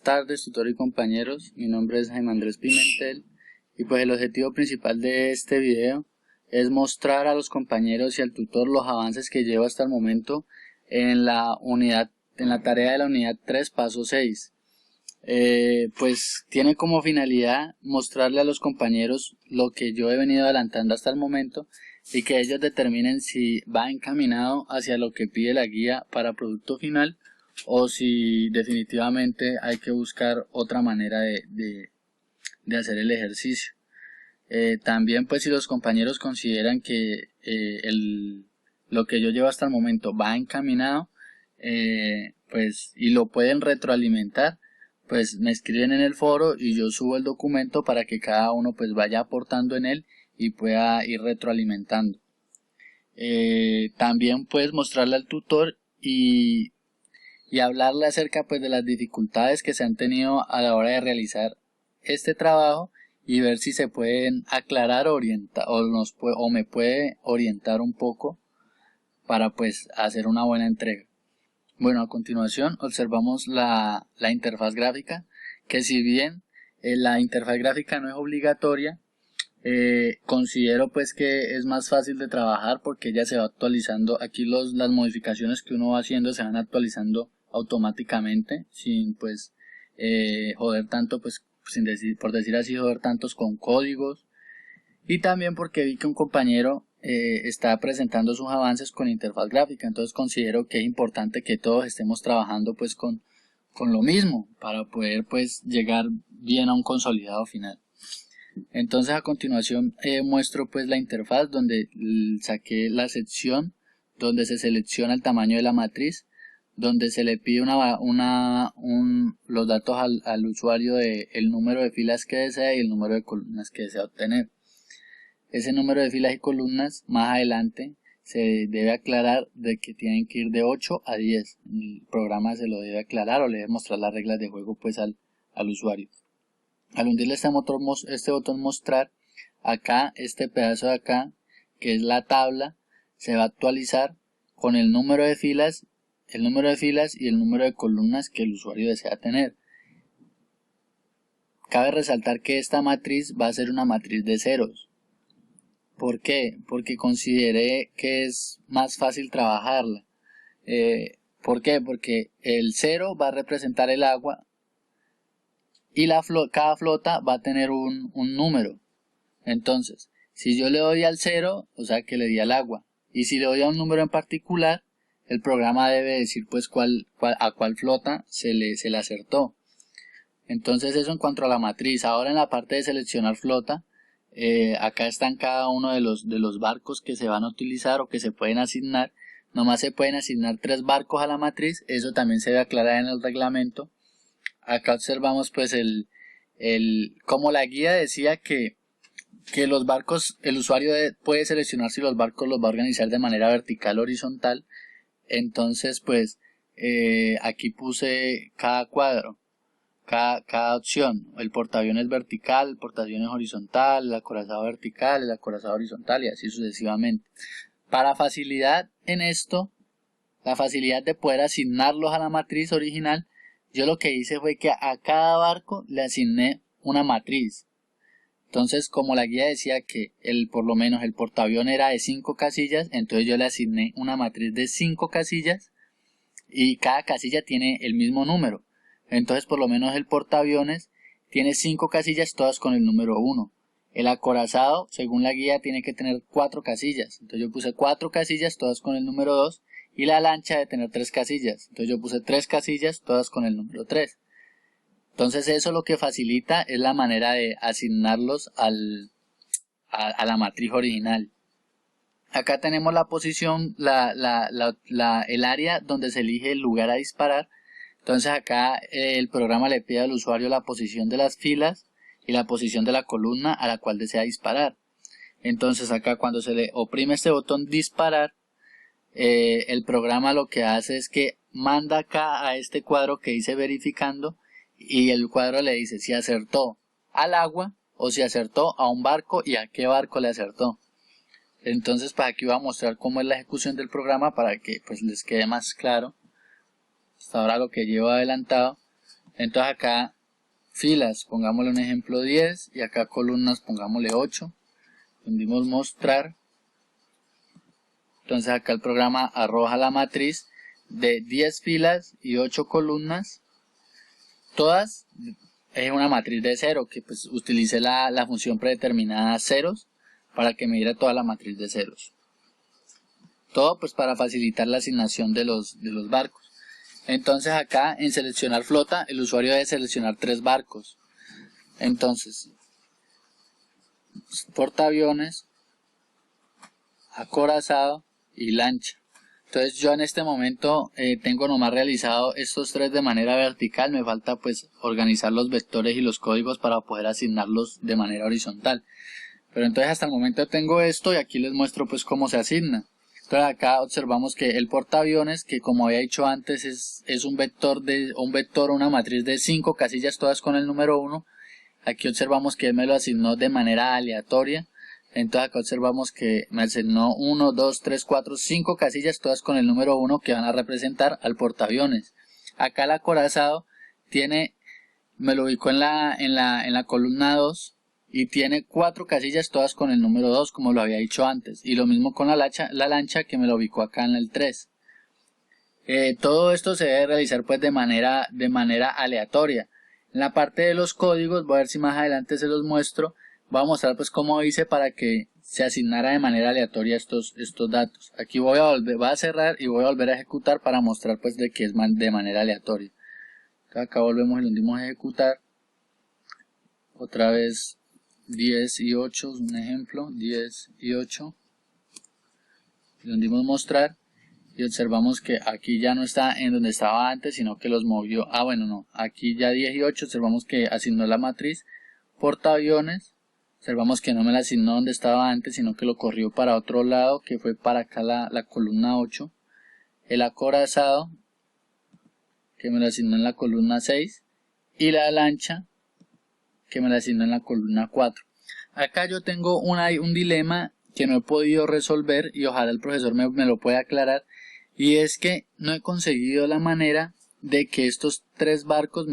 tardes, tutor y compañeros. Mi nombre es Jaime Andrés Pimentel y pues el objetivo principal de este video es mostrar a los compañeros y al tutor los avances que llevo hasta el momento en la tarea de la unidad 3, paso 6. Pues tiene como finalidad mostrarle a los compañeros lo que yo he venido adelantando hasta el momento y que ellos determinen si va encaminado hacia lo que pide la guía para producto final o si definitivamente hay que buscar otra manera de hacer el ejercicio. También pues si los compañeros consideran que lo que yo llevo hasta el momento va encaminado pues y lo pueden retroalimentar, pues me escriben en el foro y yo subo el documento para que cada uno pues vaya aportando en él y pueda ir retroalimentando. También puedes mostrarle al tutor y hablarle acerca pues de las dificultades que se han tenido a la hora de realizar este trabajo y ver si se pueden aclarar o me puede orientar un poco para pues hacer una buena entrega. Bueno, a continuación observamos la interfaz gráfica, que si bien la interfaz gráfica no es obligatoria, considero pues que es más fácil de trabajar porque ella se va actualizando. Aquí las modificaciones que uno va haciendo se van actualizando automáticamente sin pues joder tanto, pues por decir así, joder tantos con códigos, y también porque vi que un compañero está presentando sus avances con interfaz gráfica. Entonces considero que es importante que todos estemos trabajando pues con lo mismo para poder pues llegar bien a un consolidado final. Entonces a continuación muestro pues la interfaz donde saqué la sección donde se selecciona el tamaño de la matriz, donde se le pide los datos al usuario de el número de filas que desea y el número de columnas que desea obtener. Ese número de filas y columnas más adelante se debe aclarar de que tienen que ir de 8 a 10. El programa se lo debe aclarar o le debe mostrar las reglas de juego pues al usuario. Al hundirle este botón mostrar, acá este pedazo de acá, que es la tabla, se va a actualizar con el número de filas y el número de columnas que el usuario desea tener. Cabe resaltar que esta matriz va a ser una matriz de ceros. ¿Por qué? Porque consideré que es más fácil trabajarla. ¿Por qué? Porque el 0 va a representar el agua y cada flota va a tener un número. Entonces, si yo le doy al 0, o sea que le di al agua, y si le doy a un número en particular, el programa debe decir pues a cuál flota se le acertó. Entonces eso en cuanto a la matriz. Ahora en la parte de seleccionar flota, acá están cada uno de los barcos que se van a utilizar o que se pueden asignar. Nomás se pueden asignar 3 barcos a la matriz. Eso también se debe aclarar en el reglamento. Acá observamos pues como la guía decía que los barcos, el usuario puede seleccionar si los barcos los va a organizar de manera vertical o horizontal. Entonces pues aquí puse cada cuadro, cada opción. El portaaviones vertical, el portaaviones horizontal, el acorazado vertical, el acorazado horizontal y así sucesivamente. Para facilidad en esto, la facilidad de poder asignarlos a la matriz original, yo lo que hice fue que a cada barco le asigné una matriz. Entonces, como la guía decía que por lo menos el portaavión era de 5 casillas, entonces yo le asigné una matriz de 5 casillas y cada casilla tiene el mismo número. Entonces, por lo menos el portaaviones tiene 5 casillas, todas con el número 1. El acorazado, según la guía, tiene que tener 4 casillas. Entonces yo puse 4 casillas, todas con el número 2. Y la lancha de tener 3 casillas. Entonces yo puse 3 casillas, todas con el número 3. Entonces eso lo que facilita es la manera de asignarlos a la matriz original. Acá tenemos la posición, el área donde se elige el lugar a disparar. Entonces acá el programa le pide al usuario la posición de las filas y la posición de la columna a la cual desea disparar. Entonces acá cuando se le oprime este botón disparar, el programa lo que hace es que manda acá a este cuadro que dice verificando y el cuadro le dice si acertó al agua o si acertó a un barco y a qué barco le acertó. Entonces pues aquí voy a mostrar cómo es la ejecución del programa para que pues les quede más claro hasta ahora lo que llevo adelantado. Entonces acá filas, pongámosle un ejemplo 10 y acá columnas, pongámosle 8. Hundimos mostrar. Entonces acá el programa arroja la matriz de 10 filas y 8 columnas. Todas es una matriz de 0, que pues utilicé la función predeterminada ceros para que me diera toda la matriz de ceros. Todo pues para facilitar la asignación de los barcos. Entonces acá en seleccionar flota el usuario debe seleccionar 3 barcos. Entonces portaaviones, acorazado y lancha. Entonces yo en este momento tengo nomás realizado estos 3 de manera vertical. Me falta pues organizar los vectores y los códigos para poder asignarlos de manera horizontal. Pero entonces hasta el momento tengo esto y aquí les muestro pues cómo se asigna. Entonces acá observamos que el portaaviones, que como había dicho antes es un vector o una matriz de 5 casillas todas con el número 1. Aquí observamos que él me lo asignó de manera aleatoria. Entonces acá observamos que me asignó 1, 2, 3, 4, 5 casillas todas con el número 1 que van a representar al portaaviones. Acá el acorazado me lo ubicó en la columna 2 y tiene 4 casillas todas con el número 2 como lo había dicho antes. Y lo mismo con la lancha que me lo ubicó acá en el 3. Todo esto se debe realizar pues de manera aleatoria. En la parte de los códigos, voy a ver si más adelante se los muestro. Voy a mostrar pues cómo hice para que se asignara de manera aleatoria estos datos. Aquí voy a cerrar y voy a volver a ejecutar para mostrar pues de que es de manera aleatoria. Acá volvemos y lo hundimos a ejecutar. Otra vez 10 y 8, un ejemplo, 10 y 8. Lo hundimos mostrar y observamos que aquí ya no está en donde estaba antes, sino que los movió. Aquí ya 10 y 8, observamos que asignó la matriz portaaviones. Observamos que no me la asignó donde estaba antes, sino que lo corrió para otro lado, que fue para acá la columna 8. El acorazado, que me la asignó en la columna 6. Y la lancha, que me la asignó en la columna 4. Acá yo tengo un dilema que no he podido resolver y ojalá el profesor me lo pueda aclarar. Y es que no he conseguido la manera de que estos 3 barcos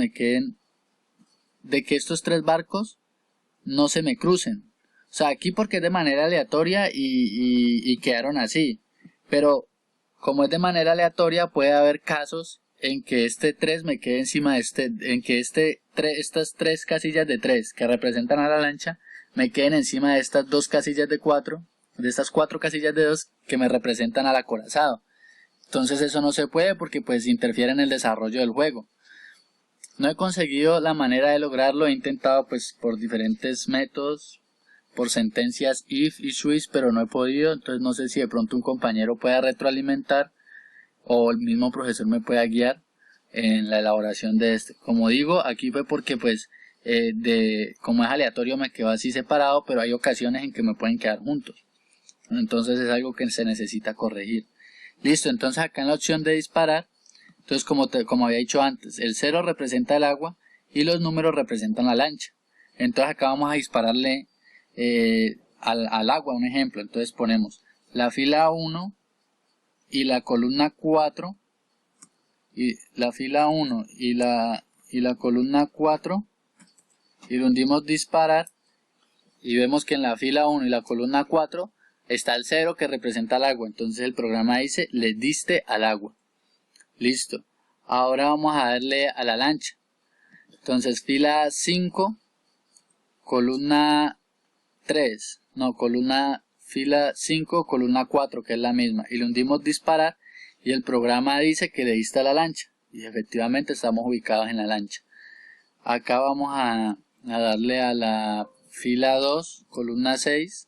no se me crucen. O sea, aquí porque es de manera aleatoria y quedaron así. Pero como es de manera aleatoria puede haber casos en que este 3 me quede encima de estas 3 casillas de 3 que representan a la lancha me queden encima de estas 2 casillas de 4, de estas 4 casillas de 2 que me representan al acorazado. Entonces eso no se puede porque pues interfiere en el desarrollo del juego. No he conseguido la manera de lograrlo, he intentado pues por diferentes métodos, por sentencias if y switch, pero no he podido. Entonces no sé si de pronto un compañero pueda retroalimentar o el mismo profesor me pueda guiar en la elaboración de este. Como digo, aquí fue porque pues como es aleatorio me quedo así separado, pero hay ocasiones en que me pueden quedar juntos. Entonces es algo que se necesita corregir. Listo, entonces acá en la opción de disparar, entonces como había dicho antes, el 0 representa el agua y los números representan la lancha. Entonces acá vamos a dispararle al agua, un ejemplo. Entonces ponemos la fila 1 y la columna 4 y la fila 1 y la columna 4 y lo hundimos disparar y vemos que en la fila 1 y la columna 4 está el 0 que representa el agua. Entonces el programa dice le diste al agua. Listo. Ahora vamos a darle a la lancha. Entonces fila 5 columna 3 fila 5 columna 4 que es la misma y le hundimos disparar y el programa dice que le diste a la lancha y efectivamente estamos ubicados en la lancha. Acá vamos a darle a la fila 2 columna 6.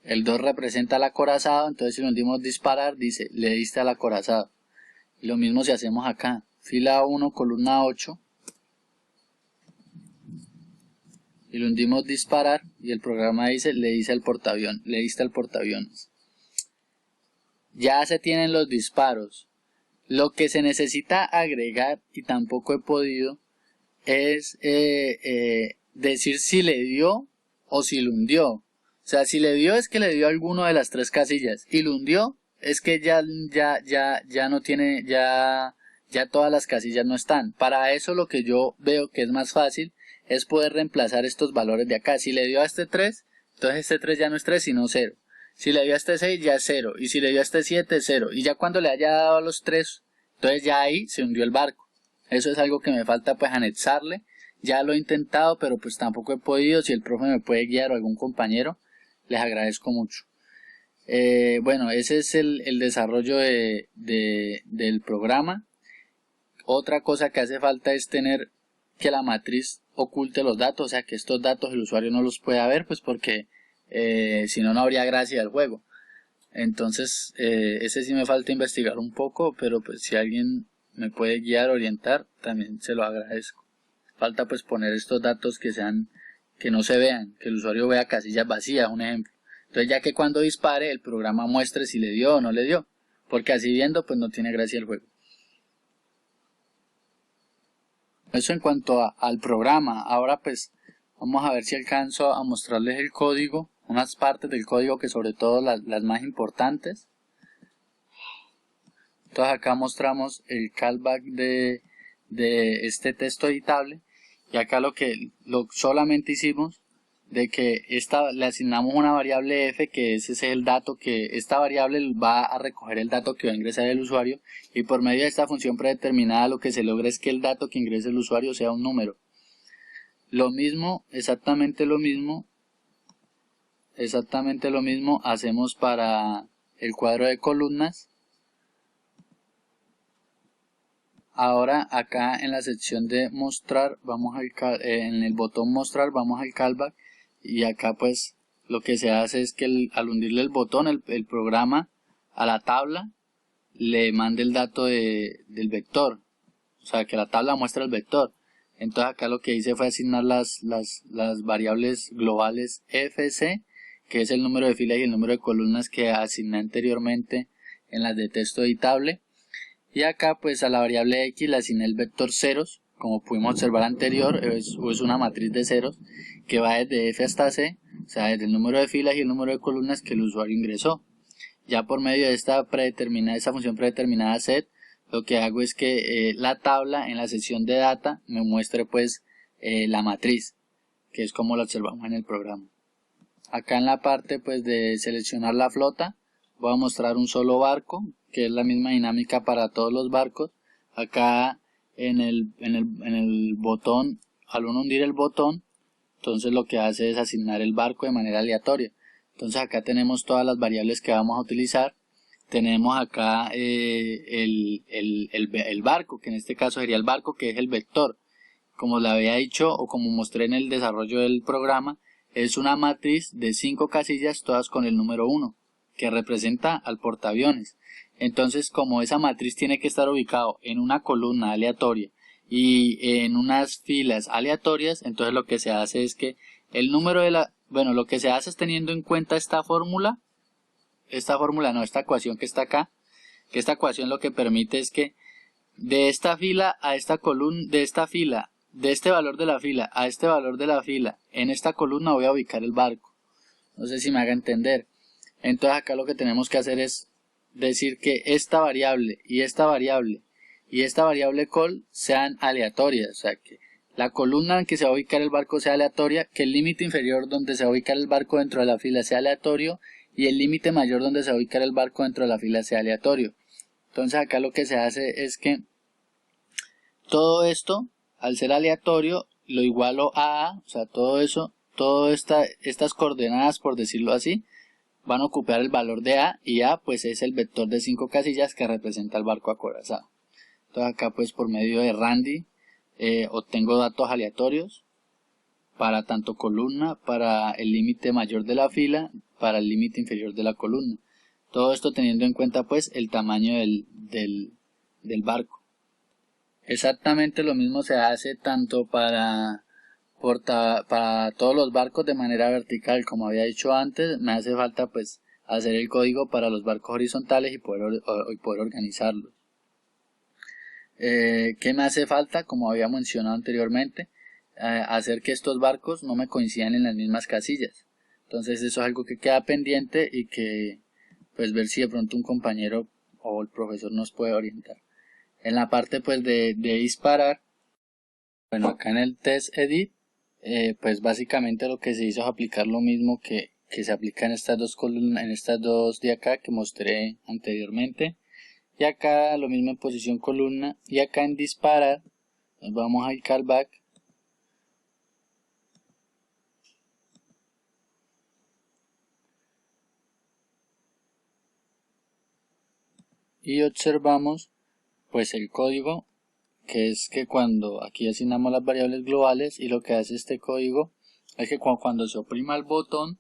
El 2 representa al acorazado, entonces si le hundimos disparar dice le diste al acorazado. Y lo mismo si hacemos acá, fila 1 columna 8 y le hundimos disparar y el programa dice le diste al portaaviones. Ya se tienen los disparos. Lo que se necesita agregar y tampoco he podido es decir si le dio o si lo hundió. O sea, si le dio es que le dio alguno de las 3 casillas y lo hundió es que ya no tiene, ya ya todas las casillas no están. Para eso lo que yo veo que es más fácil es poder reemplazar estos valores de acá. Si le dio a este 3, entonces este 3 ya no es 3 sino 0. Si le dio a este 6 ya es 0. Y si le dio a este 7 es 0. Y ya cuando le haya dado a los 3, entonces ya ahí se hundió el barco. Eso es algo que me falta pues anexarle. Ya lo he intentado, pero pues tampoco he podido. Si el profe me puede guiar o algún compañero, les agradezco mucho. Bueno, ese es el desarrollo del programa. Otra cosa que hace falta es tener que la matriz oculte los datos, o sea que estos datos el usuario no los pueda ver, pues porque si no, no habría gracia del juego. Entonces, ese sí me falta investigar un poco, pero pues si alguien me puede guiar, orientar, también se lo agradezco. Falta pues poner estos datos que no se vean, que el usuario vea casillas vacías, un ejemplo. Entonces ya que cuando dispare el programa muestre si le dio o no le dio, porque así viendo pues no tiene gracia el juego. Eso en cuanto al programa. Ahora pues vamos a ver si alcanzo a mostrarles el código, unas partes del código que sobre todo las más importantes. Entonces acá mostramos el callback de este texto editable y acá lo solamente hicimos de que le asignamos una variable f, que ese es el dato que esta variable va a recoger el dato que va a ingresar el usuario, y por medio de esta función predeterminada lo que se logra es que el dato que ingrese el usuario sea un número. Lo mismo, exactamente lo mismo hacemos para el cuadro de columnas. Ahora acá en la sección de mostrar, en el botón mostrar vamos al callback, y acá pues lo que se hace es que al hundirle el botón, el programa a la tabla le manda el dato del vector, o sea que la tabla muestra el vector. Entonces acá lo que hice fue asignar las variables globales fc, que es el número de filas y el número de columnas que asigné anteriormente en las de texto editable. Y acá pues a la variable x le asigné el vector ceros, como pudimos observar anterior, es una matriz de ceros que va desde f hasta c, o sea desde el número de filas y el número de columnas que el usuario ingresó. Ya por medio de esta función predeterminada set, lo que hago es que la tabla en la sección de data me muestre pues la matriz, que es como la observamos en el programa. Acá en la parte pues de seleccionar la flota, voy a mostrar un solo barco, que es la misma dinámica para todos los barcos. Acá en el botón, al uno hundir el botón, entonces lo que hace es asignar el barco de manera aleatoria. Entonces acá tenemos todas las variables que vamos a utilizar. Tenemos acá el barco, que en este caso sería el barco, que es el vector. Como le había dicho o como mostré en el desarrollo del programa, es una matriz de 5 casillas, todas con el número 1, que representa al portaaviones. Entonces, como esa matriz tiene que estar ubicado en una columna aleatoria y en unas filas aleatorias, entonces lo que se hace es que el número lo que se hace es teniendo en cuenta esta ecuación que está acá, que esta ecuación lo que permite es que de esta fila a esta columna, de este valor de la fila a este valor de la fila, en esta columna voy a ubicar el barco. No sé si me haga entender. Entonces acá lo que tenemos que hacer es decir que esta variable y esta variable y esta variable call sean aleatorias, o sea que la columna en que se va a ubicar el barco sea aleatoria, que el límite inferior donde se va a ubicar el barco dentro de la fila sea aleatorio y el límite mayor donde se va a ubicar el barco dentro de la fila sea aleatorio. Entonces acá lo que se hace es que todo esto, al ser aleatorio, lo igualo a A, o sea estas coordenadas, por decirlo así, van a ocupar el valor de A, y A pues es el vector de 5 casillas que representa el barco acorazado. Entonces acá pues por medio de Randy obtengo datos aleatorios para tanto columna, para el límite mayor de la fila, para el límite inferior de la columna. Todo esto teniendo en cuenta pues el tamaño del barco. Exactamente lo mismo se hace tanto para todos los barcos de manera vertical. Como había dicho antes, me hace falta pues hacer el código para los barcos horizontales y poder organizarlos. ¿Qué me hace falta? Como había mencionado anteriormente, hacer que estos barcos no me coincidan en las mismas casillas. Entonces eso es algo que queda pendiente y que pues ver si de pronto un compañero o el profesor nos puede orientar. En la parte pues de disparar, bueno, acá en el test edit, pues básicamente lo que se hizo es aplicar lo mismo que se aplica en estas dos columnas, en estas dos de acá que mostré anteriormente. Y acá lo mismo en posición columna, y acá en disparar nos vamos a ir callback y observamos pues el código, que es que cuando aquí asignamos las variables globales, y lo que hace este código es que cuando se oprima el botón,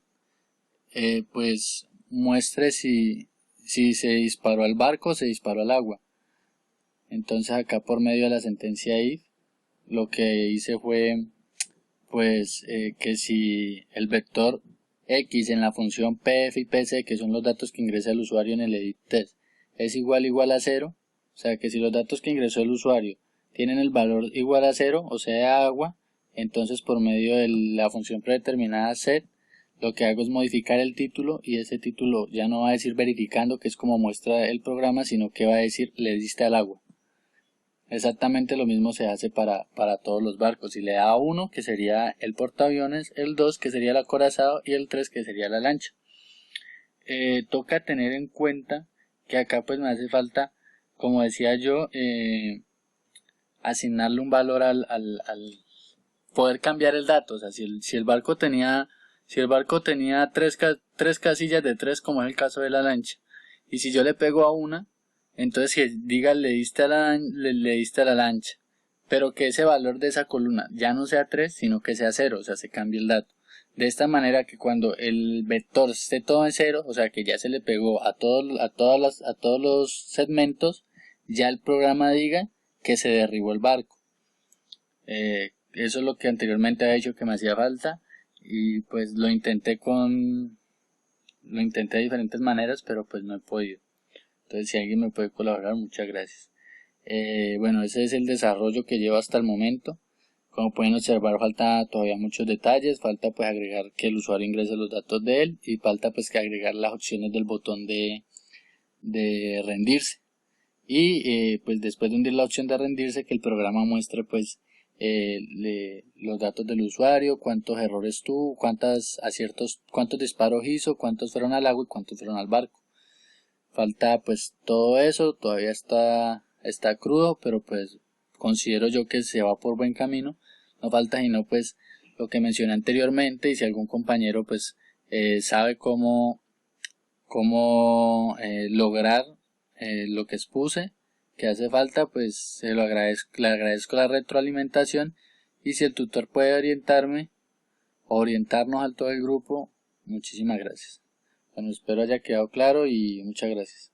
pues muestre si se disparó al barco o se disparó al agua. Entonces acá por medio de la sentencia if, lo que hice fue pues que si el vector x en la función pf y pc, que son los datos que ingresa el usuario en el edit test, es igual a 0, o sea que si los datos que ingresó el usuario tienen el valor igual a 0, o sea agua, entonces por medio de la función predeterminada set, lo que hago es modificar el título, y ese título ya no va a decir verificando, que es como muestra el programa, sino que va a decir le diste al agua. Exactamente lo mismo se hace para todos los barcos. Si le da 1, que sería el portaaviones, el 2, que sería el acorazado, y el 3, que sería la lancha. Toca tener en cuenta que acá pues me hace falta, como decía yo, asignarle un valor al poder cambiar el dato. O sea, si el barco tenía tres casillas de 3, como es el caso de la lancha, y si yo le pego a una, entonces si diga le diste a la lancha, pero que ese valor de esa columna ya no sea 3, sino que sea 0, o sea, se cambia el dato. De esta manera que cuando el vector esté todo en 0, o sea, que ya se le pegó a todos los segmentos, ya el programa diga que se derribó el barco. Eso es lo que anteriormente había dicho que me hacía falta, y pues lo intenté de diferentes maneras, pero pues no he podido. Entonces si alguien me puede colaborar, muchas gracias. Bueno, ese es el desarrollo que llevo hasta el momento. Como pueden observar, falta todavía muchos detalles, falta pues agregar que el usuario ingrese los datos de él, y falta pues que agregar las opciones del botón de rendirse, y pues después de hundir la opción de rendirse, que el programa muestre pues los datos del usuario, cuántos errores tuvo, cuántos disparos hizo, cuántos fueron al agua y cuántos fueron al barco. Falta pues todo eso, todavía está crudo, pero pues considero yo que se va por buen camino. No falta sino pues lo que mencioné anteriormente, y si algún compañero pues sabe cómo lograr lo que expuse, que hace falta, pues se lo agradezco, le agradezco la retroalimentación, y si el tutor puede orientarnos a todo el grupo, muchísimas gracias. Bueno, espero haya quedado claro y muchas gracias.